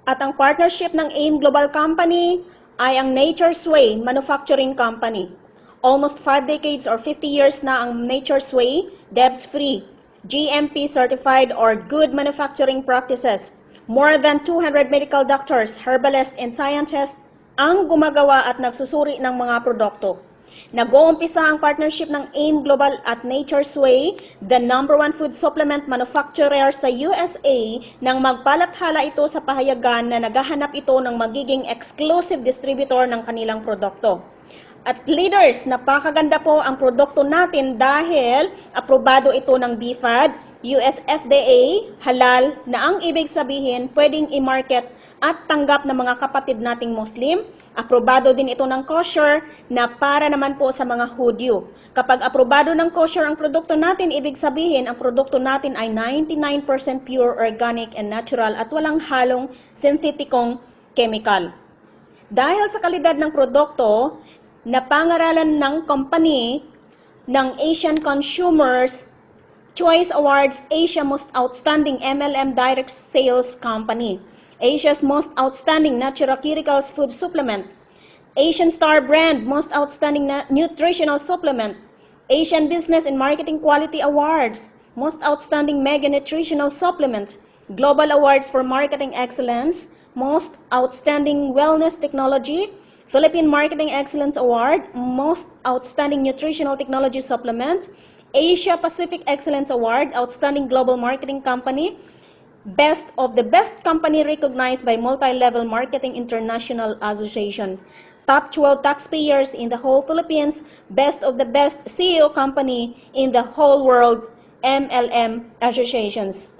At ang partnership ng AIM Global Company ay ang Nature's Way Manufacturing Company. Almost 5 decades or 50 years na ang Nature's Way, debt-free, GMP certified or good manufacturing practices. More than 200 medical doctors, herbalists, and scientists ang gumagawa at nagsusuri ng mga produkto. Nag-uumpisa ang partnership ng AIM Global at Nature's Way, the #1 food supplement manufacturer sa USA, nang magpalathala ito sa pahayagan na naghahanap ito ng magiging exclusive distributor ng kanilang produkto. At leaders, napakaganda po ang produkto natin dahil aprobado ito ng BFAD, US FDA, halal, na ang ibig sabihin pwedeng i-market at tanggap ng mga kapatid nating Muslim. Aprobado din ito ng kosher na para naman po sa mga Hudyo. Kapag aprobado ng kosher ang produkto natin, ibig sabihin ang produkto natin ay 99% pure, organic, and natural at walang halong sintetikong chemical. Dahil sa kalidad ng produkto, napangaralan ng company ng Asian Consumers Choice Awards Asia Most Outstanding MLM Direct Sales Company, Asia's Most Outstanding Nutraceuticals Food Supplement, Asian Star Brand Most Outstanding Nutritional Supplement, Asian Business and Marketing Quality Awards, Most Outstanding Mega Nutritional Supplement, Global Awards for Marketing Excellence, Most Outstanding Wellness Technology, Philippine Marketing Excellence Award, Most Outstanding Nutritional Technology Supplement, Asia Pacific Excellence Award, Outstanding Global Marketing Company, Best of the Best Company recognized by Multi-Level Marketing International Association, Top 12 Taxpayers in the whole Philippines, Best of the Best CEO Company in the whole world, MLM Associations.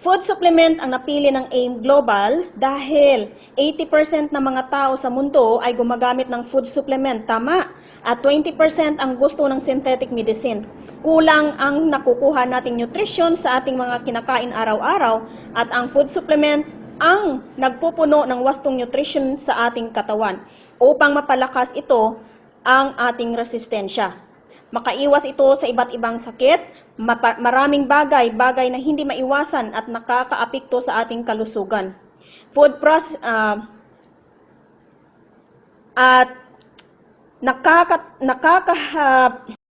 Food supplement ang napili ng AIM Global dahil 80% ng mga tao sa mundo ay gumagamit ng food supplement, tama? At 20% ang gusto ng synthetic medicine. Kulang ang nakukuha nating nutrition sa ating mga kinakain araw-araw at ang food supplement ang nagpupuno ng wastong nutrition sa ating katawan upang mapalakas ito ang ating resistensya. Makaiwas ito sa iba't ibang sakit, maraming bagay na hindi maiwasan at nakakaapekto sa ating kalusugan. At